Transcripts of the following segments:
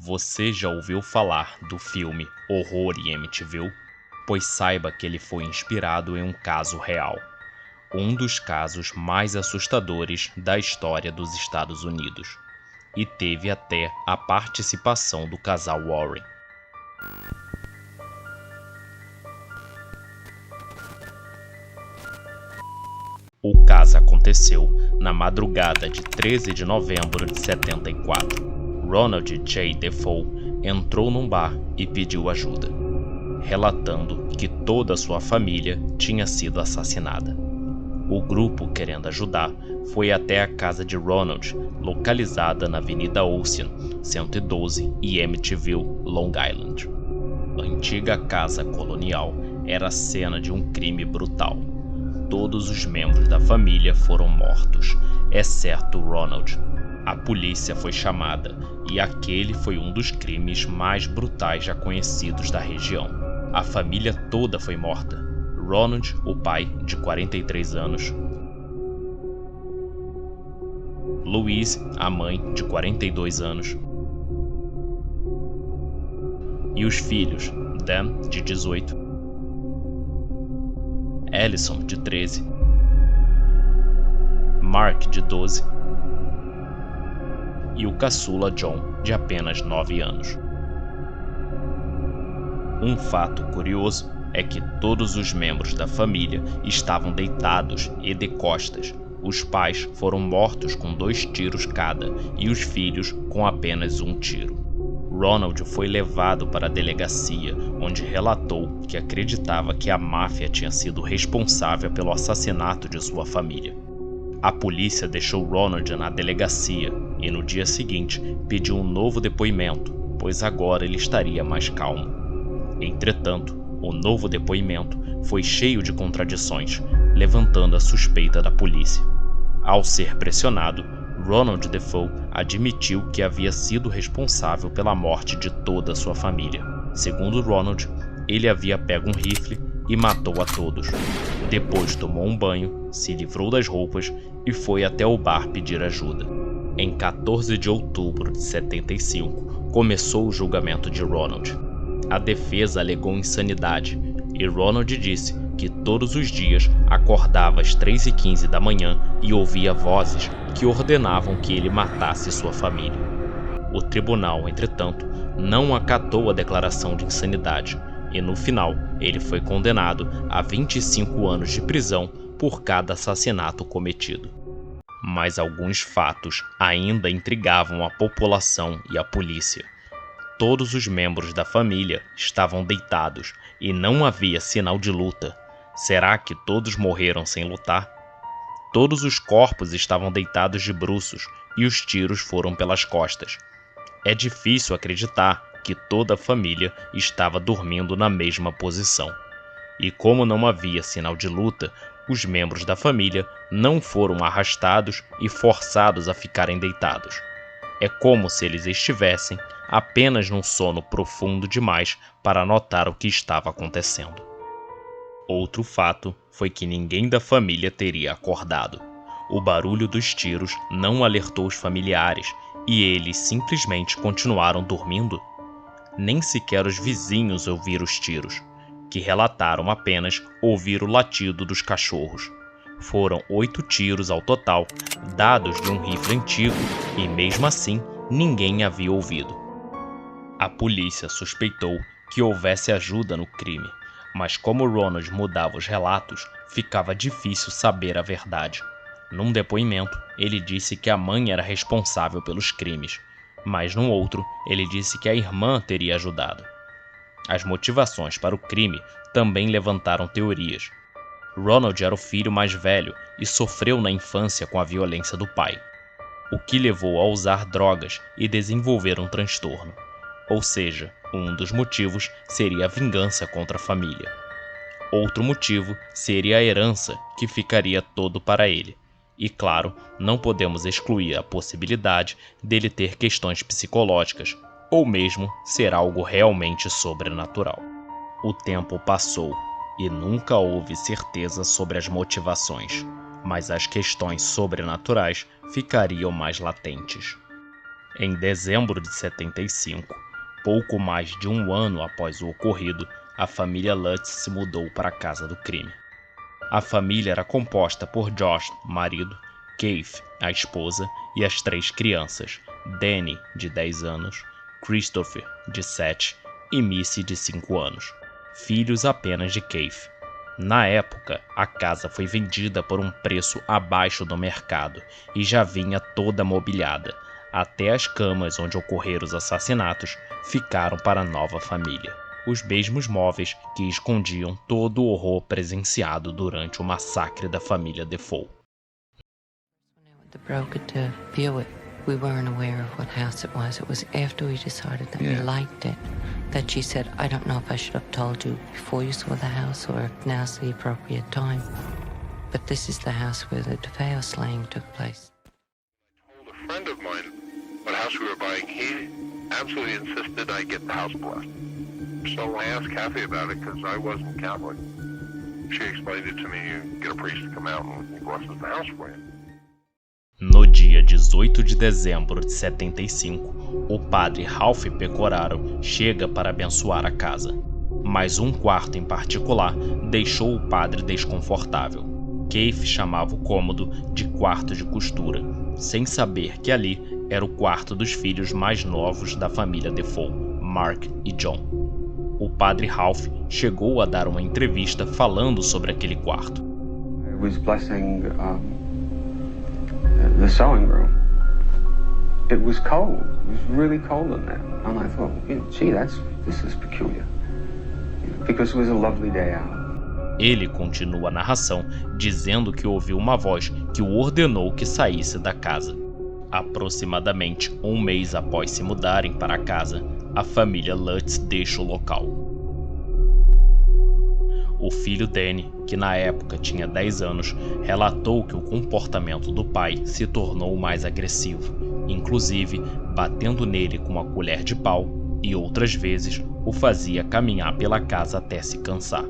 Você já ouviu falar do filme Horror em Amityville? Pois saiba que ele foi inspirado em um caso real. Um dos casos mais assustadores da história dos Estados Unidos. E teve até a participação do casal Warren. O caso aconteceu na madrugada de 13 de novembro de 74. Ronald J. Defoe entrou num bar e pediu ajuda, relatando que toda a sua família tinha sido assassinada. O grupo, querendo ajudar, foi até a casa de Ronald, localizada na Avenida Ocean, 112 e Amityville, Long Island. A antiga casa colonial era a cena de um crime brutal. Todos os membros da família foram mortos, exceto Ronald. A polícia foi chamada e aquele foi um dos crimes mais brutais já conhecidos da região. A família toda foi morta. Ronald, o pai, de 43 anos. Louise, a mãe, de 42 anos. E os filhos, Dan, de 18. Allison, de 13. Mark, de 12. E o caçula John, de apenas 9 anos. Um fato curioso é que todos os membros da família estavam deitados e de costas. Os pais foram mortos com 2 tiros cada e os filhos com apenas 1 tiro. Ronald foi levado para a delegacia, onde relatou que acreditava que a máfia tinha sido responsável pelo assassinato de sua família. A polícia deixou Ronald na delegacia e no dia seguinte pediu um novo depoimento, pois agora ele estaria mais calmo. Entretanto, o novo depoimento foi cheio de contradições, levantando a suspeita da polícia. Ao ser pressionado, Ronald Defoe admitiu que havia sido responsável pela morte de toda a sua família. Segundo Ronald, ele havia pego um rifle e matou a todos. Depois tomou um banho, se livrou das roupas e foi até o bar pedir ajuda. Em 14 de outubro de 75, começou o julgamento de Ronald. A defesa alegou insanidade e Ronald disse que todos os dias acordava às 3h15 da manhã e ouvia vozes que ordenavam que ele matasse sua família. O tribunal, entretanto, não acatou a declaração de insanidade e no final ele foi condenado a 25 anos de prisão por cada assassinato cometido. Mas alguns fatos ainda intrigavam a população e a polícia. Todos os membros da família estavam deitados e não havia sinal de luta. Será que todos morreram sem lutar? Todos os corpos estavam deitados de bruços e os tiros foram pelas costas. É difícil acreditar que toda a família estava dormindo na mesma posição. E como não havia sinal de luta, os membros da família não foram arrastados e forçados a ficarem deitados. É como se eles estivessem apenas num sono profundo demais para notar o que estava acontecendo. Outro fato foi que ninguém da família teria acordado. O barulho dos tiros não alertou os familiares e eles simplesmente continuaram dormindo. Nem sequer os vizinhos ouviram os tiros, que relataram apenas ouvir o latido dos cachorros. Foram 8 tiros ao total, dados de um rifle antigo, e mesmo assim ninguém havia ouvido. A polícia suspeitou que houvesse ajuda no crime, mas como Ronald mudava os relatos, ficava difícil saber a verdade. Num depoimento, ele disse que a mãe era responsável pelos crimes, mas num outro, ele disse que a irmã teria ajudado. As motivações para o crime também levantaram teorias. Ronald era o filho mais velho e sofreu na infância com a violência do pai, o que levou a usar drogas e desenvolver um transtorno. Ou seja, um dos motivos seria a vingança contra a família. Outro motivo seria a herança, que ficaria todo para ele. E claro, não podemos excluir a possibilidade dele ter questões psicológicas, ou mesmo ser algo realmente sobrenatural. O tempo passou e nunca houve certeza sobre as motivações, mas as questões sobrenaturais ficariam mais latentes. Em dezembro de 75, pouco mais de um ano após o ocorrido, a família Lutz se mudou para a casa do crime. A família era composta por Josh, marido, Keith, a esposa, e as 3 crianças, Danny, de 10 anos, Christopher, de 7, e Missy, de 5 anos, filhos apenas de Keith. Na época, a casa foi vendida por um preço abaixo do mercado e já vinha toda mobiliada. Até as camas onde ocorreram os assassinatos ficaram para a nova família. Os mesmos móveis que escondiam todo o horror presenciado durante o massacre da família Defoe. The broker to view it. We weren't aware of what house it was. It was after we decided that we liked it that she said, I don't know if I should have told you before you saw the house or if now's the appropriate time. But this is the house where the DeFeo slaying took place. I told a friend of mine what house we were buying. He absolutely insisted I get the house blessed. So I asked Kathy about it because I wasn't Catholic. She explained it to me. You get a priest to come out and he blesses the house for you. No dia 18 de dezembro de 75, o padre Ralph Pecoraro chega para abençoar a casa. Mas um quarto em particular deixou o padre desconfortável. Keith chamava o cômodo de quarto de costura, sem saber que ali era o quarto dos filhos mais novos da família Defoe, Mark e John. O padre Ralph chegou a dar uma entrevista falando sobre aquele quarto. I was blessing the sewing room. It was cold. It was really cold in there. And I thought, gee, this is peculiar. Because it was a lovely day out. Ele continua a narração dizendo que ouviu uma voz que o ordenou que saísse da casa. Aproximadamente um mês após se mudarem para a casa, a família Lutz deixa o local. O filho Danny, que na época tinha 10 anos, relatou que o comportamento do pai se tornou mais agressivo, inclusive batendo nele com uma colher de pau e outras vezes o fazia caminhar pela casa até se cansar.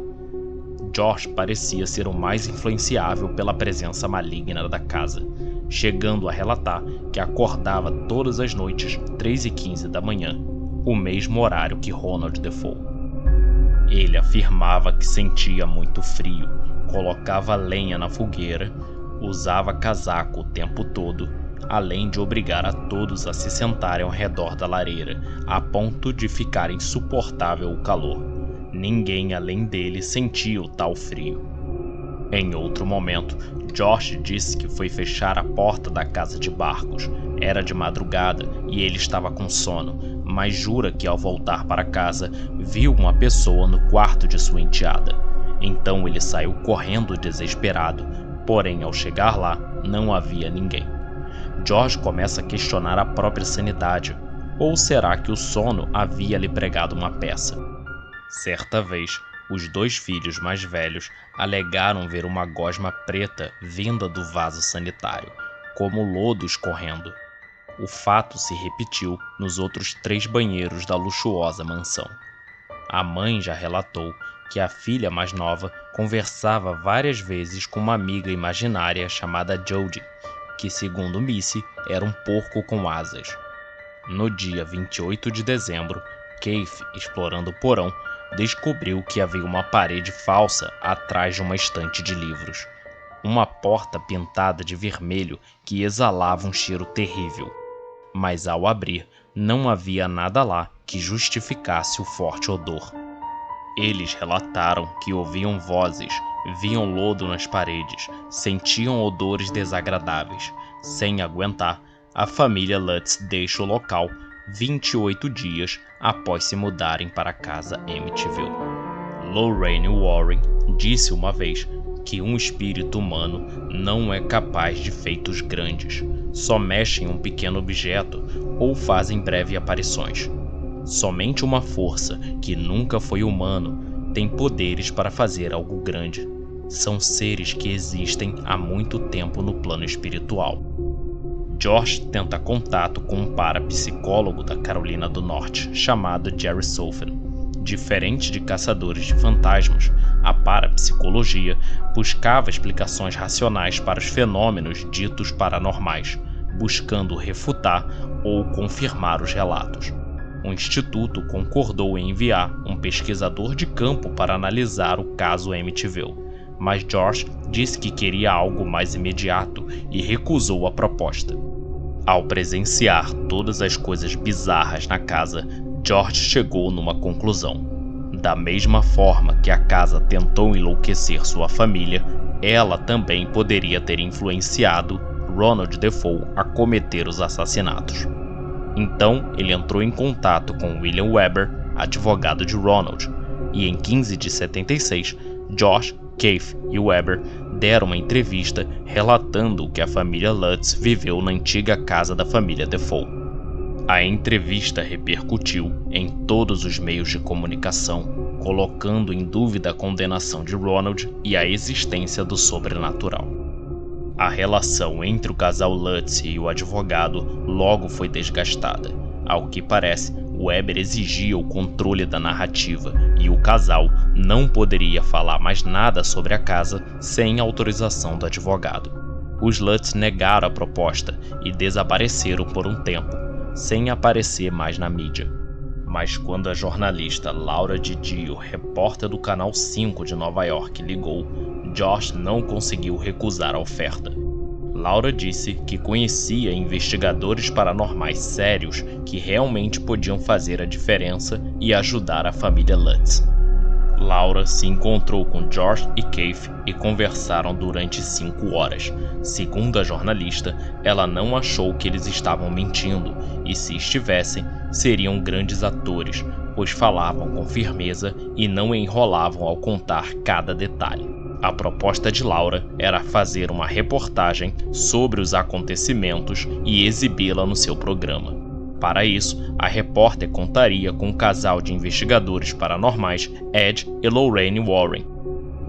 Josh parecia ser o mais influenciável pela presença maligna da casa, chegando a relatar que acordava todas as noites 3h15 da manhã, o mesmo horário que Ronald Defoe. Ele afirmava que sentia muito frio, colocava lenha na fogueira, usava casaco o tempo todo, além de obrigar a todos a se sentarem ao redor da lareira, a ponto de ficar insuportável o calor. Ninguém além dele sentia o tal frio. Em outro momento, Josh disse que foi fechar a porta da casa de Barcos. Era de madrugada e ele estava com sono, mas jura que ao voltar para casa, viu uma pessoa no quarto de sua enteada. Então ele saiu correndo desesperado, porém ao chegar lá, não havia ninguém. Josh começa a questionar a própria sanidade, ou será que o sono havia lhe pregado uma peça? Certa vez, os 2 filhos mais velhos alegaram ver uma gosma preta vinda do vaso sanitário, como lodo escorrendo. O fato se repetiu nos outros 3 banheiros da luxuosa mansão. A mãe já relatou que a filha mais nova conversava várias vezes com uma amiga imaginária chamada Jodie, que segundo Missy era um porco com asas. No dia 28 de dezembro, Keith, explorando o porão, descobriu que havia uma parede falsa atrás de uma estante de livros. Uma porta pintada de vermelho que exalava um cheiro terrível. Mas ao abrir, não havia nada lá que justificasse o forte odor. Eles relataram que ouviam vozes, viam lodo nas paredes, sentiam odores desagradáveis. Sem aguentar, a família Lutz deixa o local 28 dias após se mudarem para a casa Amityville. Lorraine Warren disse uma vez que um espírito humano não é capaz de feitos grandes, só mexe em um pequeno objeto ou fazem breves aparições. Somente uma força que nunca foi humano tem poderes para fazer algo grande. São seres que existem há muito tempo no plano espiritual. Josh tenta contato com um parapsicólogo da Carolina do Norte, chamado Jerry Sofen. Diferente de caçadores de fantasmas, a parapsicologia buscava explicações racionais para os fenômenos ditos paranormais, buscando refutar ou confirmar os relatos. O instituto concordou em enviar um pesquisador de campo para analisar o caso Amityville, mas George disse que queria algo mais imediato e recusou a proposta. Ao presenciar todas as coisas bizarras na casa, George chegou numa conclusão. Da mesma forma que a casa tentou enlouquecer sua família, ela também poderia ter influenciado Ronald Defoe a cometer os assassinatos. Então, ele entrou em contato com William Weber, advogado de Ronald, e em 15 de 76, Josh, Keith e Weber deram uma entrevista relatando o que a família Lutz viveu na antiga casa da família Defoe. A entrevista repercutiu em todos os meios de comunicação, colocando em dúvida a condenação de Ronald e a existência do sobrenatural. A relação entre o casal Lutz e o advogado logo foi desgastada. Ao que parece, Weber exigia o controle da narrativa e o casal não poderia falar mais nada sobre a casa sem autorização do advogado. Os Lutz negaram a proposta e desapareceram por um tempo, sem aparecer mais na mídia. Mas quando a jornalista Laura Didio, repórter do Canal 5 de Nova York, ligou, Josh não conseguiu recusar a oferta. Laura disse que conhecia investigadores paranormais sérios que realmente podiam fazer a diferença e ajudar a família Lutz. Laura se encontrou com George e Keith e conversaram durante 5 horas. Segundo a jornalista, ela não achou que eles estavam mentindo e, se estivessem, seriam grandes atores, pois falavam com firmeza e não enrolavam ao contar cada detalhe. A proposta de Laura era fazer uma reportagem sobre os acontecimentos e exibi-la no seu programa. Para isso, a repórter contaria com um casal de investigadores paranormais, Ed e Lorraine Warren.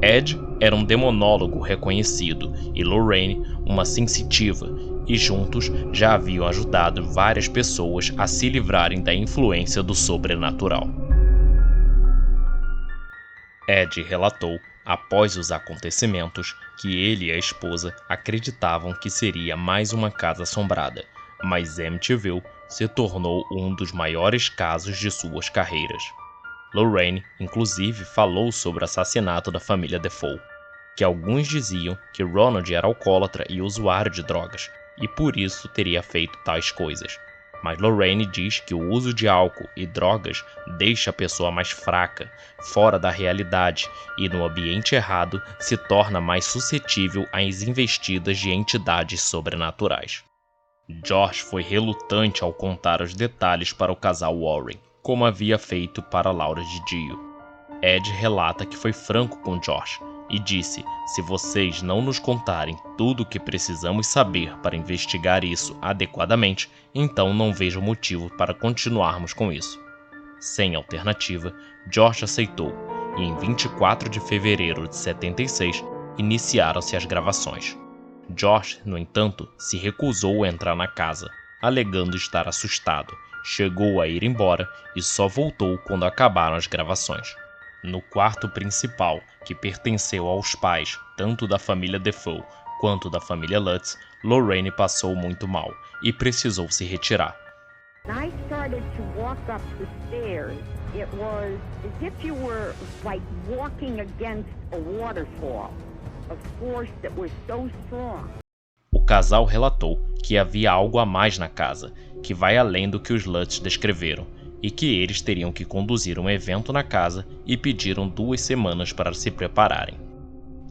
Ed era um demonólogo reconhecido e Lorraine uma sensitiva, e juntos já haviam ajudado várias pessoas a se livrarem da influência do sobrenatural. Ed relatou, após os acontecimentos, que ele e a esposa acreditavam que seria mais uma casa assombrada, mas Amityville se tornou um dos maiores casos de suas carreiras. Lorraine, inclusive, falou sobre o assassinato da família Defoe, que alguns diziam que Ronald era alcoólatra e usuário de drogas, e por isso teria feito tais coisas. Mas Lorraine diz que o uso de álcool e drogas deixa a pessoa mais fraca, fora da realidade, e no ambiente errado se torna mais suscetível às investidas de entidades sobrenaturais. Josh foi relutante ao contar os detalhes para o casal Warren, como havia feito para Laura Didio. Ed relata que foi franco com Josh e disse: se vocês não nos contarem tudo o que precisamos saber para investigar isso adequadamente, então não vejo motivo para continuarmos com isso. Sem alternativa, Josh aceitou, e em 24 de fevereiro de 76, iniciaram-se as gravações. Josh, no entanto, se recusou a entrar na casa, alegando estar assustado, chegou a ir embora e só voltou quando acabaram as gravações. No quarto principal, que pertenceu aos pais tanto da família Defoe quanto da família Lutz, Lorraine passou muito mal e precisou se retirar. I started to walk up the stairs. It was as if you were like walking against a waterfall, a force that was so strong. O casal relatou que havia algo a mais na casa, que vai além do que os Lutz descreveram, e que eles teriam que conduzir um evento na casa e pediram 2 semanas para se prepararem.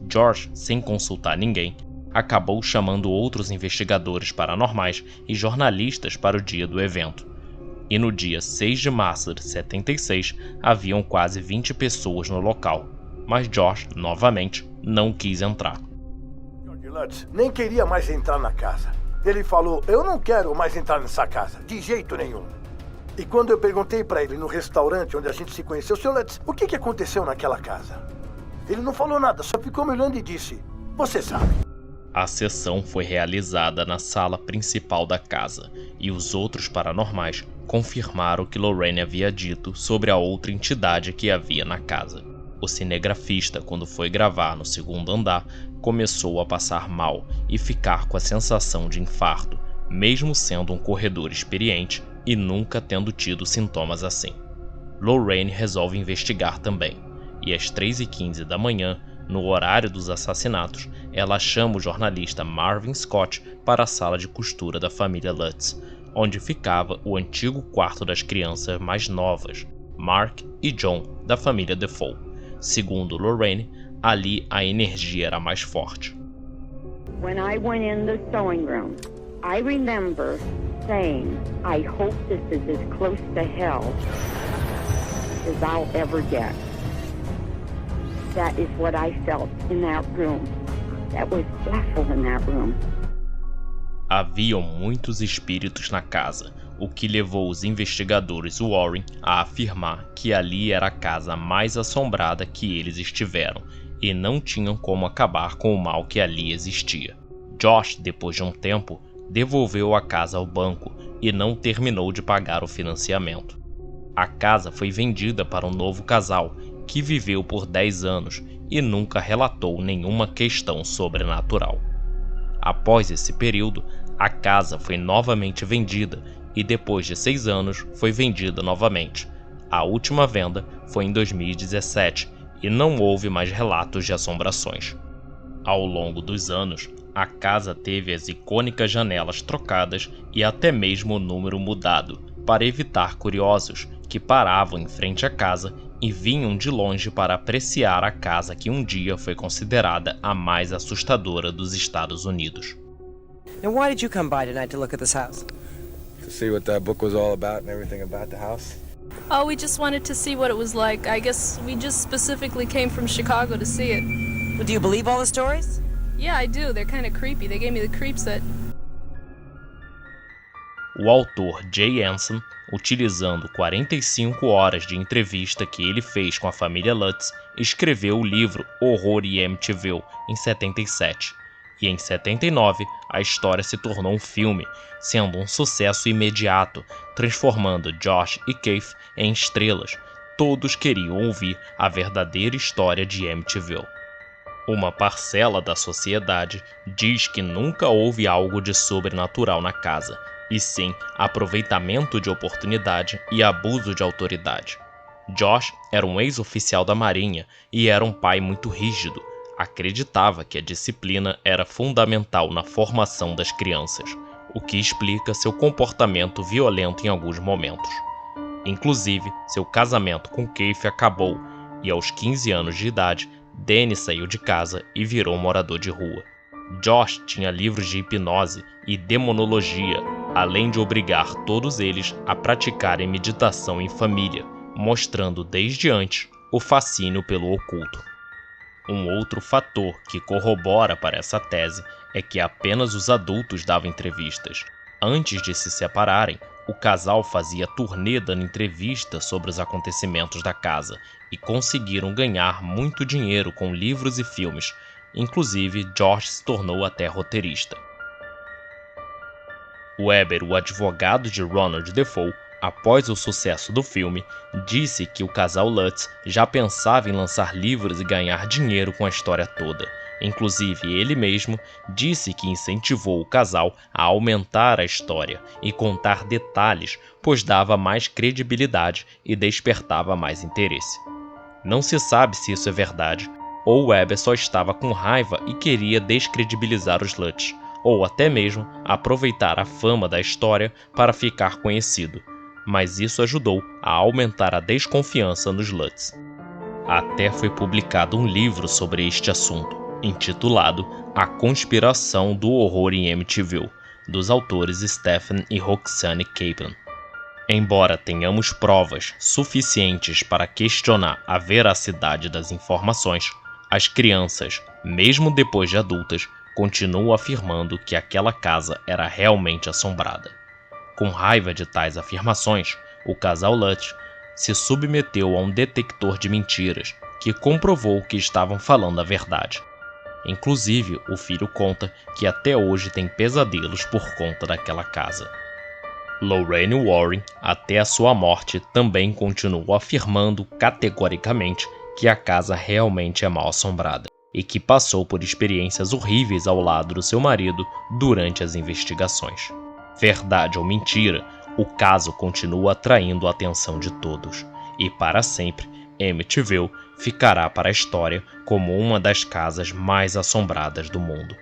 George, sem consultar ninguém, acabou chamando outros investigadores paranormais e jornalistas para o dia do evento. E no dia 6 de março de 76, haviam quase 20 pessoas no local, mas George, novamente, não quis entrar. George Lutz nem queria mais entrar na casa. Ele falou: eu não quero mais entrar nessa casa, de jeito nenhum. E quando eu perguntei para ele no restaurante onde a gente se conheceu: Sr. Lutz, o que aconteceu naquela casa? Ele não falou nada, só ficou me olhando e disse: você sabe. A sessão foi realizada na sala principal da casa, e os outros paranormais confirmaram o que Lorraine havia dito sobre a outra entidade que havia na casa. O cinegrafista, quando foi gravar no 2º andar, começou a passar mal e ficar com a sensação de infarto, mesmo sendo um corredor experiente e nunca tendo tido sintomas assim. Lorraine resolve investigar também, e às 3h15 da manhã, no horário dos assassinatos, ela chama o jornalista Marvin Scott para a sala de costura da família Lutz, onde ficava o antigo quarto das crianças mais novas, Mark e John, da família Defoe. Segundo Lorraine, ali a energia era mais forte. When I went in the sewing room, I remember saying, I hope this is as close to hell as I'll ever get. That is what I felt in that room. That was awful in that room. Haviam muitos espíritos na casa, o que levou os investigadores Warren a afirmar que ali era a casa mais assombrada que eles estiveram e não tinham como acabar com o mal que ali existia. Josh, depois de um tempo, devolveu a casa ao banco e não terminou de pagar o financiamento. A casa foi vendida para um novo casal que viveu por 10 anos e nunca relatou nenhuma questão sobrenatural. Após esse período, a casa foi novamente vendida e depois de 6 anos foi vendida novamente. A última venda foi em 2017 e não houve mais relatos de assombrações. Ao longo dos anos, a casa teve as icônicas janelas trocadas e até mesmo o número mudado, para evitar curiosos que paravam em frente à casa e vinham de longe para apreciar a casa que um dia foi considerada a mais assustadora dos Estados Unidos. Now, why did you come by tonight to look at this house? To see what that book was all about and everything about the house. Oh, we just wanted to see what it was like. I guess we just specifically came from Chicago to see it. Well, do you believe all the stories? Yeah, I do. They're kind of creepy. They gave me the creeps that... O autor Jay Anson, utilizando 45 horas de entrevista que ele fez com a família Lutz, escreveu o livro Horror em Amityville em 77. E em 79, a história se tornou um filme, sendo um sucesso imediato, transformando Josh e Keith em estrelas. Todos queriam ouvir a verdadeira história de Amityville. Uma parcela da sociedade diz que nunca houve algo de sobrenatural na casa, e sim aproveitamento de oportunidade e abuso de autoridade. Josh era um ex-oficial da Marinha e era um pai muito rígido. Acreditava que a disciplina era fundamental na formação das crianças, o que explica seu comportamento violento em alguns momentos. Inclusive, seu casamento com Keith acabou e aos 15 anos de idade, Danny saiu de casa e virou morador de rua. Josh tinha livros de hipnose e demonologia, além de obrigar todos eles a praticarem meditação em família, mostrando desde antes o fascínio pelo oculto. Um outro fator que corrobora para essa tese é que apenas os adultos davam entrevistas. Antes de se separarem, o casal fazia turnê dando entrevistas sobre os acontecimentos da casa e conseguiram ganhar muito dinheiro com livros e filmes. Inclusive, Josh se tornou até roteirista. Weber, o advogado de Ronald Defoe, após o sucesso do filme, disse que o casal Lutz já pensava em lançar livros e ganhar dinheiro com a história toda. Inclusive, ele mesmo disse que incentivou o casal a aumentar a história e contar detalhes, pois dava mais credibilidade e despertava mais interesse. Não se sabe se isso é verdade, ou Weber só estava com raiva e queria descredibilizar os Lutz, ou até mesmo aproveitar a fama da história para ficar conhecido. Mas isso ajudou a aumentar a desconfiança nos Lutz. Até foi publicado um livro sobre este assunto, intitulado A Conspiração do Horror em Amityville, dos autores Stephen e Roxane Kaplan. Embora tenhamos provas suficientes para questionar a veracidade das informações, as crianças, mesmo depois de adultas, continuam afirmando que aquela casa era realmente assombrada. Com raiva de tais afirmações, o casal Lutz se submeteu a um detector de mentiras que comprovou que estavam falando a verdade. Inclusive, o filho conta que até hoje tem pesadelos por conta daquela casa. Lorraine Warren, até a sua morte, também continuou afirmando categoricamente que a casa realmente é mal assombrada e que passou por experiências horríveis ao lado do seu marido durante as investigações. Verdade ou mentira, o caso continua atraindo a atenção de todos, e para sempre, Amityville ficará para a história como uma das casas mais assombradas do mundo.